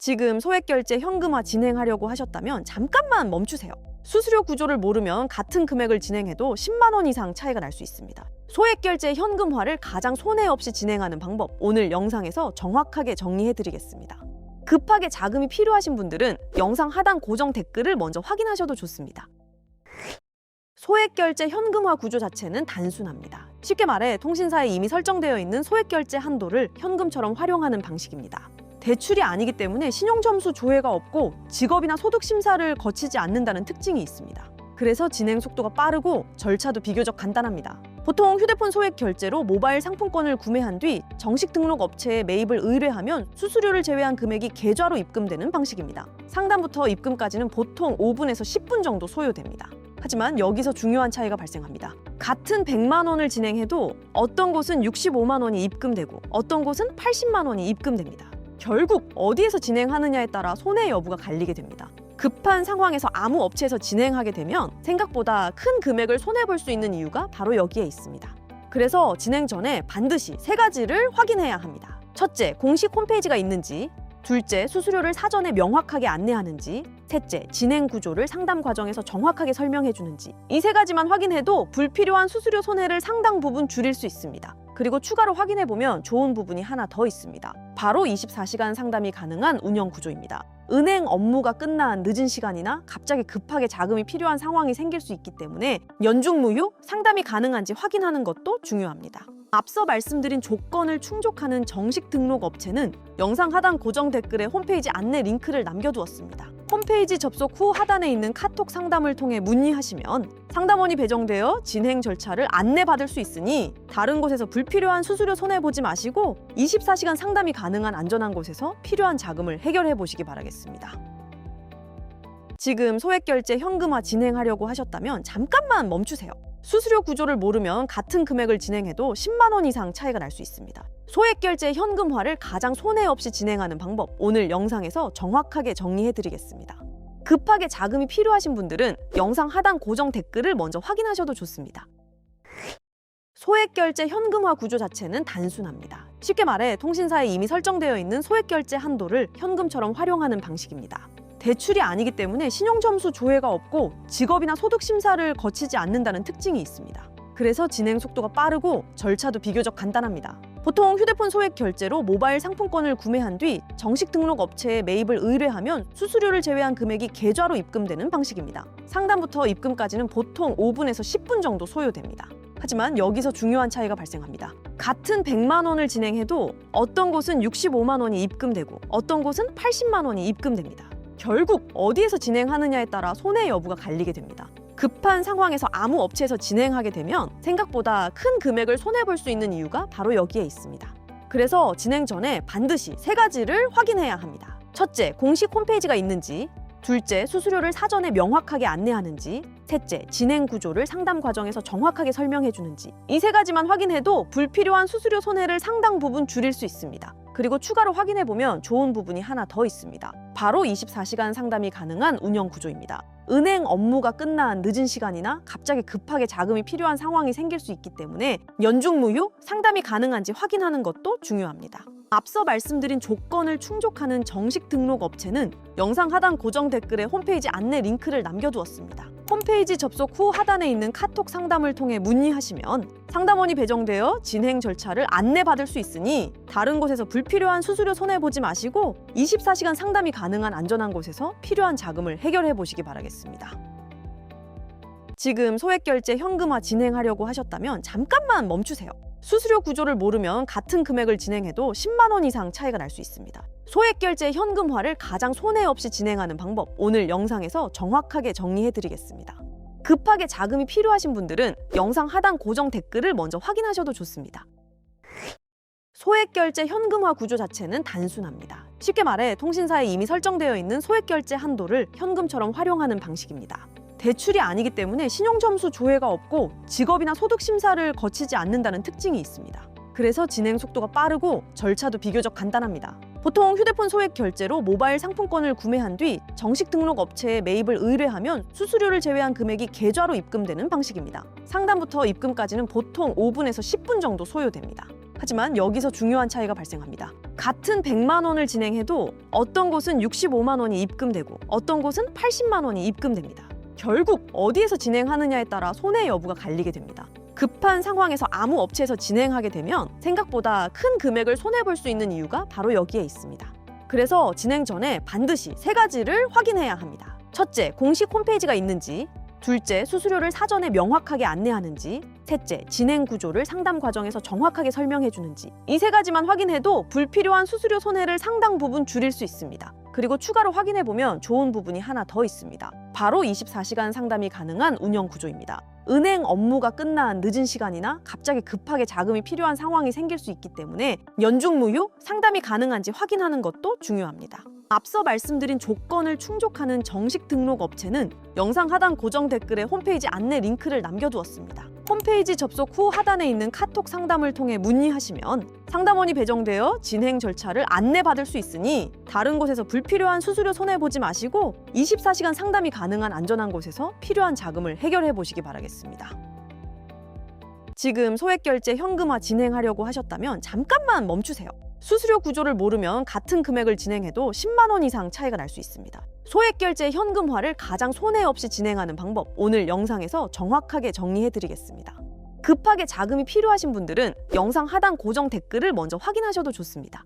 지금 소액결제 현금화 진행하려고 하셨다면 잠깐만 멈추세요. 수수료 구조를 모르면 같은 금액을 진행해도 10만 원 이상 차이가 날 수 있습니다. 소액결제 현금화를 가장 손해 없이 진행하는 방법, 오늘 영상에서 정확하게 정리해드리겠습니다. 급하게 자금이 필요하신 분들은 영상 하단 고정 댓글을 먼저 확인하셔도 좋습니다. 소액결제 현금화 구조 자체는 단순합니다. 쉽게 말해 통신사에 이미 설정되어 있는 소액결제 한도를 현금처럼 활용하는 방식입니다. 대출이 아니기 때문에 신용점수 조회가 없고 직업이나 소득 심사를 거치지 않는다는 특징이 있습니다. 그래서 진행 속도가 빠르고 절차도 비교적 간단합니다. 보통 휴대폰 소액 결제로 모바일 상품권을 구매한 뒤 정식 등록 업체에 매입을 의뢰하면 수수료를 제외한 금액이 계좌로 입금되는 방식입니다. 상담부터 입금까지는 보통 5분에서 10분 정도 소요됩니다. 하지만 여기서 중요한 차이가 발생합니다. 같은 100만 원을 진행해도 어떤 곳은 65만 원이 입금되고 어떤 곳은 80만 원이 입금됩니다. 결국 어디에서 진행하느냐에 따라 손해 여부가 갈리게 됩니다. 급한 상황에서 아무 업체에서 진행하게 되면 생각보다 큰 금액을 손해볼 수 있는 이유가 바로 여기에 있습니다. 그래서 진행 전에 반드시 3가지를 확인해야 합니다. 첫째, 공식 홈페이지가 있는지. 둘째, 수수료를 사전에 명확하게 안내하는지. 셋째, 진행 구조를 상담 과정에서 정확하게 설명해 주는지. 이 3가지만 확인해도 불필요한 수수료 손해를 상당 부분 줄일 수 있습니다. 그리고 추가로 확인해보면 좋은 부분이 하나 더 있습니다. 바로 24시간 상담이 가능한 운영 구조입니다. 은행 업무가 끝난 늦은 시간이나 갑자기 급하게 자금이 필요한 상황이 생길 수 있기 때문에 연중무휴 상담이 가능한지 확인하는 것도 중요합니다. 앞서 말씀드린 조건을 충족하는 정식 등록 업체는 영상 하단 고정 댓글에 홈페이지 안내 링크를 남겨두었습니다. 홈페이지 접속 후 하단에 있는 카톡 상담을 통해 문의하시면 상담원이 배정되어 진행 절차를 안내받을 수 있으니 다른 곳에서 불필요한 수수료 손해보지 마시고 24시간 상담이 가능한 안전한 곳에서 필요한 자금을 해결해 보시기 바라겠습니다. 지금 소액결제 현금화 진행하려고 하셨다면 잠깐만 멈추세요. 수수료 구조를 모르면 같은 금액을 진행해도 10만 원 이상 차이가 날 수 있습니다. 소액결제 현금화를 가장 손해 없이 진행하는 방법, 오늘 영상에서 정확하게 정리해드리겠습니다. 급하게 자금이 필요하신 분들은 영상 하단 고정 댓글을 먼저 확인하셔도 좋습니다. 소액결제 현금화 구조 자체는 단순합니다. 쉽게 말해 통신사에 이미 설정되어 있는 소액결제 한도를 현금처럼 활용하는 방식입니다. 대출이 아니기 때문에 신용점수 조회가 없고 직업이나 소득 심사를 거치지 않는다는 특징이 있습니다. 그래서 진행 속도가 빠르고 절차도 비교적 간단합니다. 보통 휴대폰 소액 결제로 모바일 상품권을 구매한 뒤 정식 등록 업체에 매입을 의뢰하면 수수료를 제외한 금액이 계좌로 입금되는 방식입니다. 상담부터 입금까지는 보통 5분에서 10분 정도 소요됩니다. 하지만 여기서 중요한 차이가 발생합니다. 같은 100만 원을 진행해도 어떤 곳은 65만 원이 입금되고 어떤 곳은 80만 원이 입금됩니다. 결국 어디에서 진행하느냐에 따라 손해 여부가 갈리게 됩니다. 급한 상황에서 아무 업체에서 진행하게 되면 생각보다 큰 금액을 손해볼 수 있는 이유가 바로 여기에 있습니다. 그래서 진행 전에 반드시 3가지를 확인해야 합니다. 첫째, 공식 홈페이지가 있는지. 둘째, 수수료를 사전에 명확하게 안내하는지. 셋째, 진행 구조를 상담 과정에서 정확하게 설명해 주는지. 이 3가지만 확인해도 불필요한 수수료 손해를 상당 부분 줄일 수 있습니다. 그리고 추가로 확인해보면 좋은 부분이 하나 더 있습니다. 바로 24시간 상담이 가능한 운영 구조입니다. 은행 업무가 끝난 늦은 시간이나 갑자기 급하게 자금이 필요한 상황이 생길 수 있기 때문에 연중무휴 상담이 가능한지 확인하는 것도 중요합니다. 앞서 말씀드린 조건을 충족하는 정식 등록 업체는 영상 하단 고정 댓글에 홈페이지 안내 링크를 남겨두었습니다. 홈페이지 접속 후 하단에 있는 카톡 상담을 통해 문의하시면 상담원이 배정되어 진행 절차를 안내받을 수 있으니 다른 곳에서 불필요한 수수료 손해보지 마시고 24시간 상담이 가능한 안전한 곳에서 필요한 자금을 해결해 보시기 바라겠습니다. 지금 소액결제 현금화 진행하려고 하셨다면 잠깐만 멈추세요. 수수료 구조를 모르면 같은 금액을 진행해도 10만 원 이상 차이가 날 수 있습니다. 소액결제 현금화를 가장 손해 없이 진행하는 방법, 오늘 영상에서 정확하게 정리해드리겠습니다. 급하게 자금이 필요하신 분들은 영상 하단 고정 댓글을 먼저 확인하셔도 좋습니다. 소액결제 현금화 구조 자체는 단순합니다. 쉽게 말해 통신사에 이미 설정되어 있는 소액결제 한도를 현금처럼 활용하는 방식입니다. 대출이 아니기 때문에 신용점수 조회가 없고 직업이나 소득 심사를 거치지 않는다는 특징이 있습니다. 그래서 진행 속도가 빠르고 절차도 비교적 간단합니다. 보통 휴대폰 소액 결제로 모바일 상품권을 구매한 뒤 정식 등록 업체에 매입을 의뢰하면 수수료를 제외한 금액이 계좌로 입금되는 방식입니다. 상담부터 입금까지는 보통 5분에서 10분 정도 소요됩니다. 하지만 여기서 중요한 차이가 발생합니다. 같은 100만 원을 진행해도 어떤 곳은 65만 원이 입금되고 어떤 곳은 80만 원이 입금됩니다. 결국 어디에서 진행하느냐에 따라 손해 여부가 갈리게 됩니다. 급한 상황에서 아무 업체에서 진행하게 되면 생각보다 큰 금액을 손해볼 수 있는 이유가 바로 여기에 있습니다. 그래서 진행 전에 반드시 3가지를 확인해야 합니다. 첫째, 공식 홈페이지가 있는지. 둘째, 수수료를 사전에 명확하게 안내하는지. 셋째, 진행 구조를 상담 과정에서 정확하게 설명해 주는지. 이 3가지만 확인해도 불필요한 수수료 손해를 상당 부분 줄일 수 있습니다. 그리고 추가로 확인해 보면 좋은 부분이 하나 더 있습니다. 바로 24시간 상담이 가능한 운영 구조입니다. 은행 업무가 끝난 늦은 시간이나 갑자기 급하게 자금이 필요한 상황이 생길 수 있기 때문에 연중무휴 상담이 가능한지 확인하는 것도 중요합니다. 앞서 말씀드린 조건을 충족하는 정식 등록 업체는 영상 하단 고정 댓글에 홈페이지 안내 링크를 남겨두었습니다. 홈페이지 접속 후 하단에 있는 카톡 상담을 통해 문의하시면 상담원이 배정되어 진행 절차를 안내받을 수 있으니 다른 곳에서 불필요한 수수료 손해보지 마시고 24시간 상담이 가능한 안전한 곳에서 필요한 자금을 해결해 보시기 바라겠습니다. 지금 소액결제 현금화 진행하려고 하셨다면 잠깐만 멈추세요. 수수료 구조를 모르면 같은 금액을 진행해도 10만 원 이상 차이가 날 수 있습니다. 소액결제 현금화를 가장 손해 없이 진행하는 방법, 오늘 영상에서 정확하게 정리해드리겠습니다. 급하게 자금이 필요하신 분들은 영상 하단 고정 댓글을 먼저 확인하셔도 좋습니다.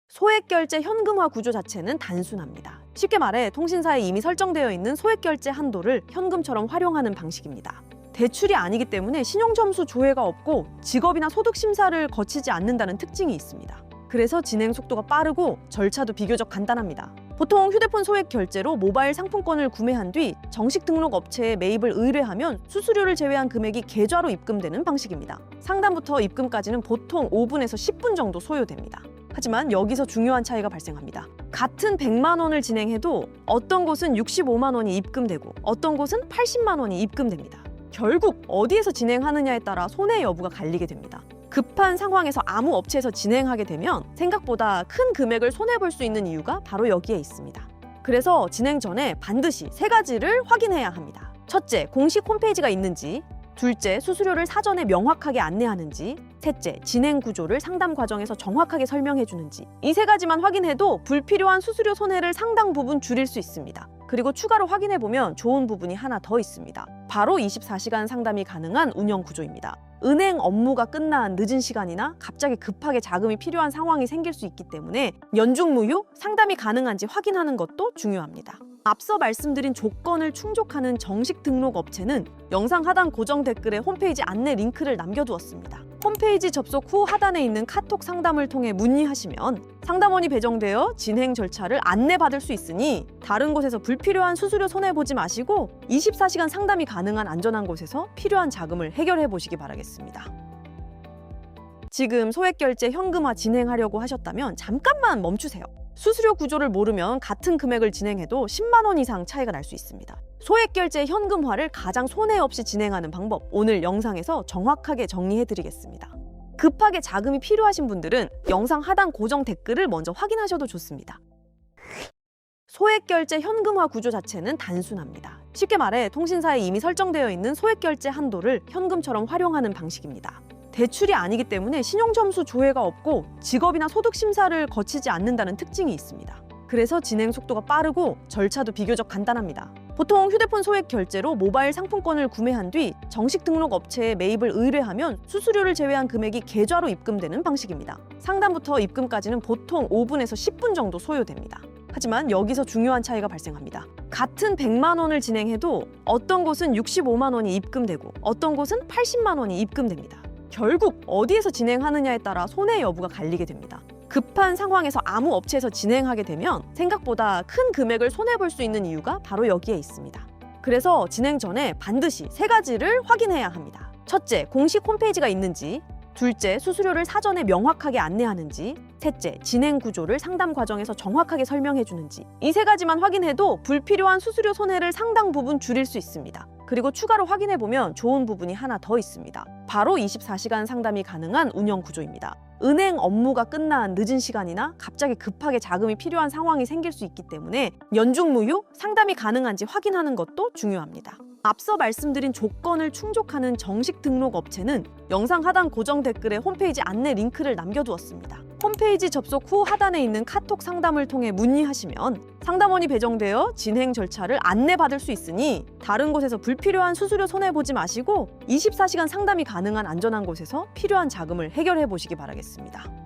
소액결제 현금화 구조 자체는 단순합니다. 쉽게 말해 통신사에 이미 설정되어 있는 소액결제 한도를 현금처럼 활용하는 방식입니다. 대출이 아니기 때문에 신용점수 조회가 없고 직업이나 소득 심사를 거치지 않는다는 특징이 있습니다. 그래서 진행 속도가 빠르고 절차도 비교적 간단합니다. 보통 휴대폰 소액 결제로 모바일 상품권을 구매한 뒤 정식 등록 업체에 매입을 의뢰하면 수수료를 제외한 금액이 계좌로 입금되는 방식입니다. 상담부터 입금까지는 보통 5분에서 10분 정도 소요됩니다. 하지만 여기서 중요한 차이가 발생합니다. 같은 100만 원을 진행해도 어떤 곳은 65만 원이 입금되고 어떤 곳은 80만 원이 입금됩니다. 결국 어디에서 진행하느냐에 따라 손해 여부가 갈리게 됩니다. 급한 상황에서 아무 업체에서 진행하게 되면 생각보다 큰 금액을 손해볼 수 있는 이유가 바로 여기에 있습니다. 그래서 진행 전에 반드시 3가지를 확인해야 합니다. 첫째, 공식 홈페이지가 있는지. 둘째, 수수료를 사전에 명확하게 안내하는지. 셋째, 진행 구조를 상담 과정에서 정확하게 설명해 주는지. 이 3가지만 확인해도 불필요한 수수료 손해를 상당 부분 줄일 수 있습니다. 그리고 추가로 확인해 보면 좋은 부분이 하나 더 있습니다. 바로 24시간 상담이 가능한 운영 구조입니다. 은행 업무가 끝난 늦은 시간이나 갑자기 급하게 자금이 필요한 상황이 생길 수 있기 때문에 연중무휴 상담이 가능한지 확인하는 것도 중요합니다. 앞서 말씀드린 조건을 충족하는 정식 등록 업체는 영상 하단 고정 댓글에 홈페이지 안내 링크를 남겨두었습니다. 홈페이지 접속 후 하단에 있는 카톡 상담을 통해 문의하시면 상담원이 배정되어 진행 절차를 안내받을 수 있으니 다른 곳에서 불필요한 수수료 손해보지 마시고 24시간 상담이 가능한 안전한 곳에서 필요한 자금을 해결해 보시기 바라겠습니다. 지금 소액결제 현금화 진행하려고 하셨다면 잠깐만 멈추세요. 수수료 구조를 모르면 같은 금액을 진행해도 10만 원 이상 차이가 날 수 있습니다. 소액결제 현금화를 가장 손해 없이 진행하는 방법, 오늘 영상에서 정확하게 정리해드리겠습니다. 급하게 자금이 필요하신 분들은 영상 하단 고정 댓글을 먼저 확인하셔도 좋습니다. 소액결제 현금화 구조 자체는 단순합니다. 쉽게 말해 통신사에 이미 설정되어 있는 소액결제 한도를 현금처럼 활용하는 방식입니다. 대출이 아니기 때문에 신용점수 조회가 없고 직업이나 소득 심사를 거치지 않는다는 특징이 있습니다. 그래서 진행 속도가 빠르고 절차도 비교적 간단합니다. 보통 휴대폰 소액 결제로 모바일 상품권을 구매한 뒤 정식 등록 업체에 매입을 의뢰하면 수수료를 제외한 금액이 계좌로 입금되는 방식입니다. 상담부터 입금까지는 보통 5분에서 10분 정도 소요됩니다. 하지만 여기서 중요한 차이가 발생합니다. 같은 100만 원을 진행해도 어떤 곳은 65만 원이 입금되고 어떤 곳은 80만 원이 입금됩니다. 결국 어디에서 진행하느냐에 따라 손해 여부가 갈리게 됩니다. 급한 상황에서 아무 업체에서 진행하게 되면 생각보다 큰 금액을 손해볼 수 있는 이유가 바로 여기에 있습니다. 그래서 진행 전에 반드시 3가지를 확인해야 합니다. 첫째, 공식 홈페이지가 있는지. 둘째, 수수료를 사전에 명확하게 안내하는지. 셋째, 진행 구조를 상담 과정에서 정확하게 설명해 주는지. 이 3가지만 확인해도 불필요한 수수료 손해를 상당 부분 줄일 수 있습니다. 그리고 추가로 확인해보면 좋은 부분이 하나 더 있습니다. 바로 24시간 상담이 가능한 운영 구조입니다. 은행 업무가 끝난 늦은 시간이나 갑자기 급하게 자금이 필요한 상황이 생길 수 있기 때문에 연중무휴 상담이 가능한지 확인하는 것도 중요합니다. 앞서 말씀드린 조건을 충족하는 정식 등록 업체는 영상 하단 고정 댓글에 홈페이지 안내 링크를 남겨두었습니다. 홈페이지 접속 후 하단에 있는 카톡 상담을 통해 문의하시면 상담원이 배정되어 진행 절차를 안내받을 수 있으니 다른 곳에서 불필요한 수수료 손해보지 마시고 24시간 상담이 가능한 안전한 곳에서 필요한 자금을 해결해 보시기 바라겠습니다.